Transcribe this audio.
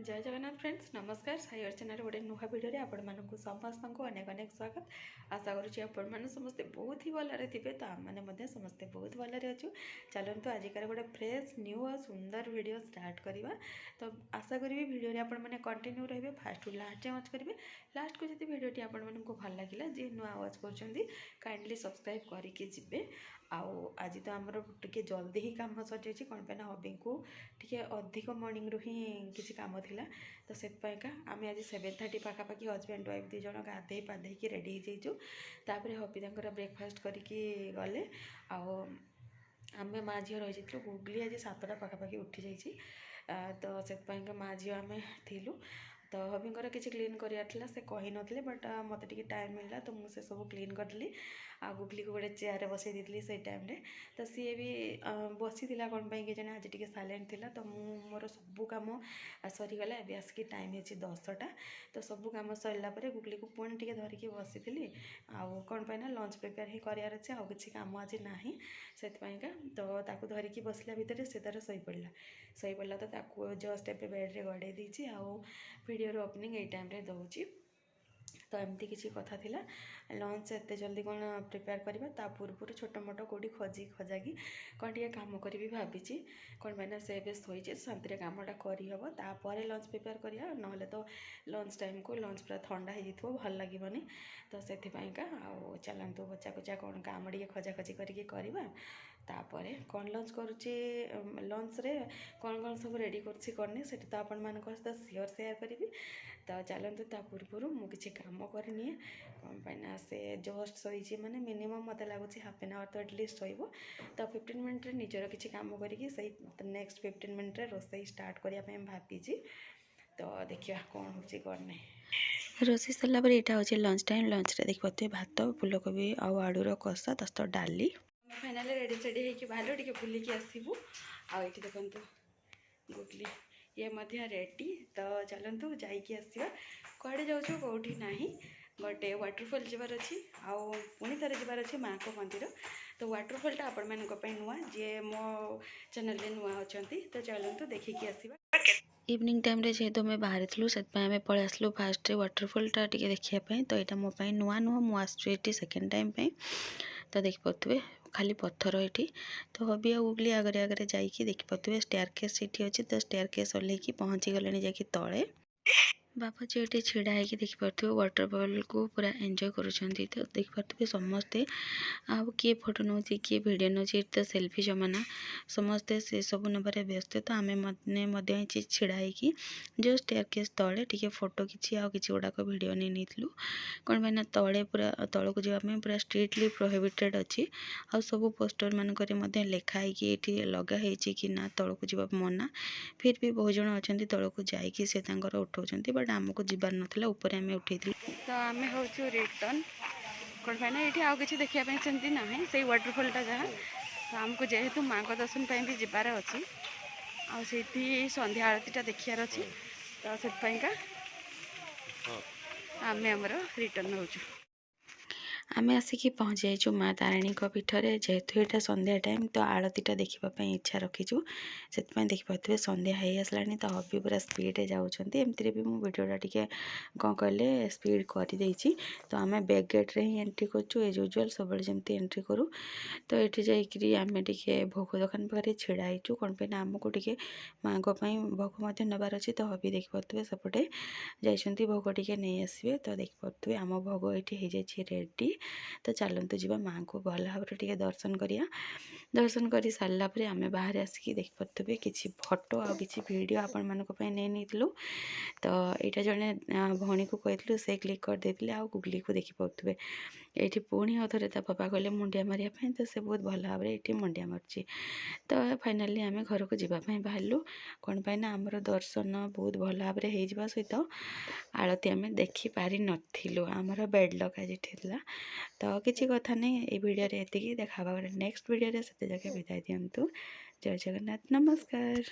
जय जगन्नाथ फ्रेंड्स नमस्कार साई अर्चना गोटे नुआ भिडियो आपण मानक समस्त को अनेक अनेक स्वागत आशा करुँच आपण समस्ते बहुत ही भलरे थे तो आम मैंने समस्ते बहुत भलरे अच्छु चलतु आजिकार गोटे फ्रेश न्यू और सुंदर वीडियो स्टार्ट करवा तो आशा करी भिडियो आपण मैंने कंटिन्यू रहिए फास्ट टू लास्ट जाए वाच करेंगे लास्ट को जब भिडियोटी आपण मानक भल लगे जी नुआ वाच कर काइंडली सब्सक्राइब करके जी आउ आज तो आमर टे जल्दी ही कम सर कौन पे हबी को टे अधिक मॉर्निंग रू ही किसी काम थिला तो से आम आज 7:30 पाखापाखि हजबैंड वाइफ दुई जन गाधे पाधे रेडी हो जाइए हबी ब्रेकफास्ट करके गले आम माँ झील रही जाइए गुगली आज 7टा पाखापाखि उठी जाइए तो से माँ झील आम थिलु तो हबींकर किसी क्लीन करार से कही नथिले बट मत टे टाइम मिलला तो मुझे सब क्लीन करदेली आ गुगली को गोटे चेयर बसई दी से टाइम रे तो सी भी बसी कौन कि जाने आज टे साइलेंट थिला तो मोर सबू कम सरीगला ए आसिक टाइम है 10टा तो सबू कम सरला गुगली को पुणी टे धरिकी बसी आउ कौन पाई ना लंच प्रिपेयर ही करार अच्छे आउ किसी कम आज ना से तो ताकू धरिकी बसला भितर से तार शोपड़ा तो जस्ट ए बेड्रे गड़े देती आउ वीडियो ओपनिंग यही टाइम रे दूची तो एमती किसी कथा थिला लंच एत जल्दी कौन प्रिपेयर करवा ता पूर्व छोट मोट कौटी खोजी खजागी कौन टे कम करी भावी कौन पाइना से शोचे शांति कमटा करहब तापर लंच प्रिपेयर करा ना तो लंच टाइम को लंच पूरा ठंडा हो भल लगे तो से चलतु बचा कुचा कौन कम टे खजाखजी करवा तापर कौन लंच करुच्ची लंच रे कौन कौन सब रेडी करनी से तो आपण मान सहित सियोर सेयार करी तो चलतु ता पूर्व मुझे कम करनी कौन पाइना से जस्ट शोची मैंने मिनिमम मत लगुच हाफ एन आवर तो एटलिस्ट शोब तो 15 मिनट निजर किसी कम करके नेक्स्ट 15 मिनट रोसई स्टार्ट करने भावी तो देखिए कौन हो कौन नहीं रोसई सरला यहाँ हूँ लंच टाइम लंच रे देखिए पाते भात फुलकोबी आउ आलूर कषा तो डाली फाइनाली रेडी सेडी होगी बाहर टे बुलिकी आसबू आउ ये देखो गुगली ये मध्य रेडी तो चलतु जाइए आसवा कड़े जाऊँ कौटी ना गोटे वाटरफॉल जबार अच्छी आउ पुणी थर जबार अच्छे माँ को मंदिर तो वाटरफॉलटा आपण मानी नुआ जी मो चैनल रे नुआ अच्छा तो चलतु देखिकी आसवा इवनिंग टाइम रे जेहेतु आम बाहर थी से पलि आसलु फास्ट वाटरफॉलटा टे देखापी तो यहाँ मोपाई नुआ नुह मुझे सेकेंड टाइम तो देखिपे खाली पत्थर ये तो हबी आ गुगली आगे आगे जाकि देखिपे स्टेयरकेस ये अच्छी तो स्टेयरकेस ओह्लैकी पहुँची गले जाकि तले बापा जी ये छिड़ा है देखिपे वाटरफॉल को पूरा एंजॉय करुँच तो देखिपे समस्ते आउ किए फोटो नौ किए भिडियो नौ तो सेल्फी जमाना समस्ते से सब नबार व्यस्त तो आम मैंने छिड़ाई जो स्टेयरकेस तले टे फोटो किसी आउ कि गुड़ाक भिडियो नहीं कौन पाइना तले पूरा तल को जावाई पूरा स्ट्रिक्टली प्रोहिबिटेड अच्छी आ सब पोस्टर मानक लिखाई ये लगाई कि ना तल को जावा मना फिर भी बहुत जन अच्छा तल को जाकि से उठाऊँ बट आमको जीवार नाला ऊपर आम उठे तो आम हूँ रिटर्न कौन पाइना ये आउ कि देखापी सेमती ना से वाटरफॉलटा जहाँ तो आमको जेहेतु माँ को दर्शन भी जबार अच्छी आठी संध्या आरतीटा देखार अच्छी तो से आम आमर रिटर्न हो आम आसिक पहुँच जाइए माँ तारिणी पीठर जेहेतु यहाँ संध्या टाइम तो आरतीटा देखापी इच्छा रखीचु से देखिपे संध्या हो आसला तो हबी पूरा स्पीड जाऊँच एमती भी मुझे भिडियोटा टे कौन कहले स्पीड कर तो आम बैक गेट्रे ही एंट्री करूँ एज यूजुआल सब जमी एंट्री करूँ तो ये जामें टे भोग दुकान पाखे ढाईचु कौन पे आमको टे माँ भोग नबार अच्छी तो हबी देखिपे सेपटे जाइए भोग टे नहीं आसबे तो देखिपे आम भोग ये हो जाए रेडी तो चलतु जी माँ को भल भाव टे दर्शन करिया दर्शन कर सारापर आम बाहर आसिक देखिपे किसी फोटो आ कि भिड आपण मानी नहीं तो यहाँ जड़े भौणी को कही से क्लिक करदे आ गुगली को देखिपे ये पुणी आउ थे पापा कहले मुंडिया मारे तो से बहुत भल भाव ये मुंडिया मार्ची तो फाइनाली आम घर को जावाई बाहरलु कौन पाइना आमर दर्शन बहुत भल भाव हो सहित आलती आम देखिपारि नथिलु आमर बेड लक आज तो किसी कथा नहीं ये वीडियो ये देखा नेक्स्ट वीडियो से विदाय दिंतु जय जगन्नाथ नमस्कार।